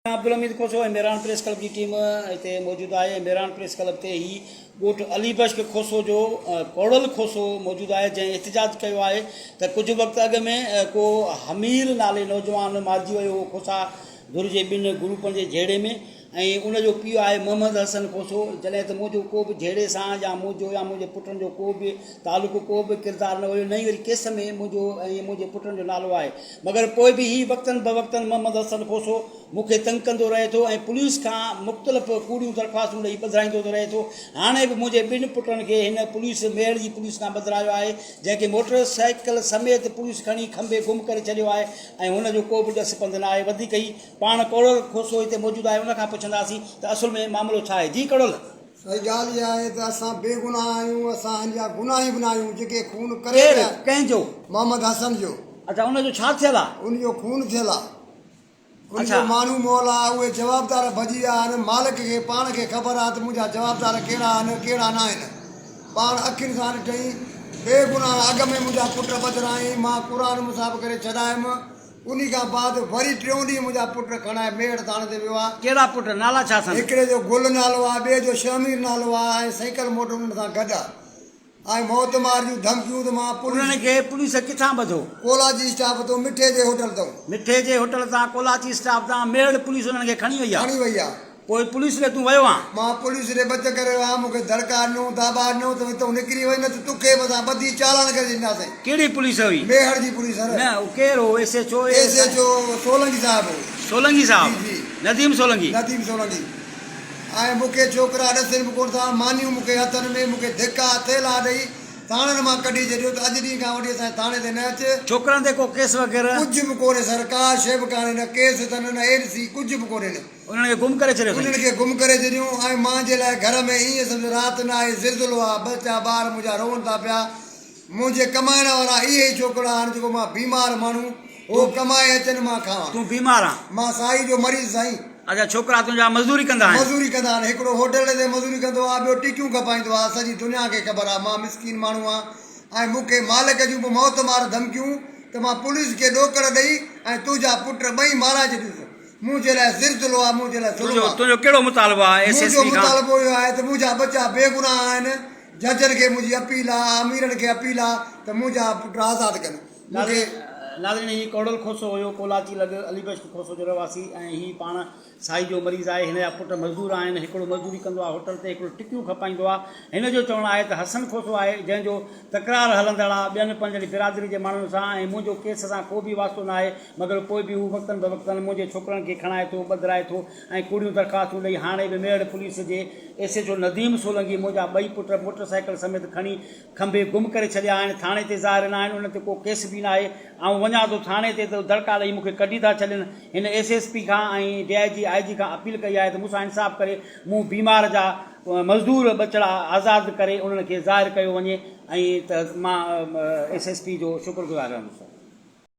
अब्दुल हमीद खोसो Mehran press club की team इतने मौजूद है। मेहरान प्रेस क्लब ते ही ॻोठ अली बख्श खोसो जो कोड़ल खोसो मौजूद है, जैं एहतजाज किया है तो कुछ वक्त अग में को हमीर नाले नौजवान मारिजी वो खोसा धुर के बिन ग्रुपन के झेड़े में उन जो पीउ है मोहम्मद हसन खोसो। जैसे तो मुझे को भी झेड़े से या मुझो या मुझे पुटन जो को भी तालुक को भी किरदार न हो नई वरी केस में मुझे पुटन जो नालो है, मगर कोई भी ही वक्तन बवक्तन मोहम्मद हसन खोसो मुझे तंग कंदो रहे तो पुलिस का मुख्तलिफ कूड़ियों दरख्वास्तूं ॾेई बदिराईंदो रहे तो। हाँ भी मुझे बिन पुटन के इन पुलिस मेयर की पुलिस का बदिरायो है, जैसे मोटरसाइकिल समेत पुलिस खड़ी खंबे गुम कर छो है उन को भी ॾस पंद ना है। ही पान कोड़ल खोसो इतने मौजूद है, उन पुछंदासीं तो असल में मामलो छा है। जी कोड़ल सही गाल ये है तो असां बेगुनाह आहियूं, असां हिनजा गुनाह ही बनायूं जेके खून करे कंहिंजो मोहम्मद हसन जो। अच्छा उन जो छा थियल आहे? उन जो खून थियल आहे, उन अच्छा। जो माण्हू मोल आहे, उहे जवाबदार भॼी विया आहिनि। मालिक खे पाण खे ख़बर आहे त मुंहिंजा जवाबदार कहिड़ा आहिनि कहिड़ा न आहिनि। पाण अखियुनि सां ॾिठई बेगुनाह अॻ में मुंहिंजा पुट बदिराई, मां क़ुर मुसाफ़ करे छॾायमि। उन खां बाद वरी टियों ॾींहुं मुंहिंजा पुट खणाए मेड़ थाणे ते वियो आहे। कहिड़ा पुट नाला छा अथनि? हिकिड़े जो गुल नालो आहे, ॿिए जो शमीर नालो आहे, ऐं साइकिल मोटर उन सां गॾु आहे। ऐं मौत मार जूं धमकियूं त मां उन्हनि खे पुलिस किथां ॿधो? कोलाची स्टाफ तो मिठे जे होटल तो। मिठे जे होटल तां कोलाची स्टाफ तां मेड़ पुलिस उन्हनि खे खणी वई आहे? खणी वई आहे। पोइ पुलिस ॾे तूं वियो आहे? मां पुलिस ॾे बच करे वियो आहियां। मूंखे दड़का ॾिनो दाबा ॾिनो त हितां निकिरी वई, न त तोखे बि असां ॿधी चालान करे ॾींदासीं। कहिड़ी पुलिस हुई? मेहर जी पुलिस। न केरु हो? SHO सोलंकी साहिब। सोलंकी साहब? जी। नदीम सोलंकी। नदीम सोलंकी। ऐं मूंखे छोकिरा ॾसनि बि कोन था, मानियूं मूंखे हथनि में, मूंखे धिका थेला ॾेई थाणनि मां कढी छॾियो त अॼु ॾींहं खां वठी असांजे थाणे ते न अचे। छोकिरनि ते को केस वग़ैरह? कुझु बि कोन्हे सरकार, शइ बि कान्हे, न केस अथनि न ADC, कुझु बि कोन्हे। उन्हनि खे गुम करे छॾियो? उन्हनि खे गुम करे छॾियूं। ऐं मां जे लाइ घर में ईअं सम्झो राति न आहे, ज़िलज़िलो आहे, बच्चा ॿार मुंहिंजा रोअनि था पिया। मुंहिंजे कमाइण वारा इहे ई छोकिरा आहिनि जेको मां बीमार माण्हू उहो कमाए अचनि मां खावां। तूं बीमार आहे? मां साईं जो मरीज़ साईं। अच्छा, छोकिरा तुंहिंजा मज़दूरी कंदा आहिनि? मज़दूरी कंदा आहिनि। हिकिड़ो होटल ते मज़दूरी कंदो आहे, ॿियो टिकियूं खपाईंदो आहे। सॼी दुनिया खे ख़बर आहे मां मिसकीन माण्हू आहियां। ऐं मूंखे मालिक जूं बि मौत मार धमकियूं त मां पुलिस खे ॾोकड़ ॾेई ऐं तुंहिंजा पुट ॿई माराए छॾियुसि। मुंहिंजे लाइ ज़िलज़िलो आहे, मुंहिंजे लाइ ज़ुल्म आहे। तुंहिंजो कहिड़ो मुतालबो आहे SSP खां? मुंहिंजो मुतालबो इहो आहे त मुंहिंजा बच्चा बेगुनाह आहिनि। जजनि खे मुंहिंजी अपील आहे, अमीरनि खे अपील आहे त मुंहिंजा पुट आज़ादु कनि। नाज़रीन, ही कोड़ल खोसो हुयो, कोलाची लॻ अली बख्श खोसो जो रहवासी, ऐं ही पाण साई जो मरीज़ आहे। हिन जा पुट मज़दूर आहिनि, हिकिड़ो मज़दूरी कंदो आहे होटल ते, हिकिड़ो टिकियूं खपाईंदो आहे। हिन जो चवणु आहे त हसन खोसो आहे जंहिंजो तकरार हलंदड़ आहे ॿियनि पंहिंजी बिरादरी जे माण्हुनि सां, ऐं मुंहिंजो केस सां को बि वास्तो न आहे, मगर पोइ बि हू वक़्तनि बवक़्तनि मुंहिंजे छोकिरनि खे खणाए थो, ॿधराए थो ऐं कूड़ियूं दरख़्वास्तूं ॾेई हाणे बि मेड़ पुलिस जे SHO नदीम सोलंकी मुंहिंजा ॿई पुट मोटरसाइकिल समेत खणी खंबे गुम करे छॾिया आहिनि। थाणे ते ज़ाहिर न आहिनि, उन ते को केस बि न आहे। ऐं वञा थो थाणे ते त दड़का ॾेई मूंखे कढी था छॾनि। हिन SSP खां ऐं DIG IG खां अपील कई आहे त मूंसां इंसाफ़ करे मूं बीमार जा मज़दूर बचड़ा आज़ादु करे उन्हनि खे ज़ाहिर कयो वञे, ऐं त मां SSP जो शुक्रगुज़ार रहंदुसि।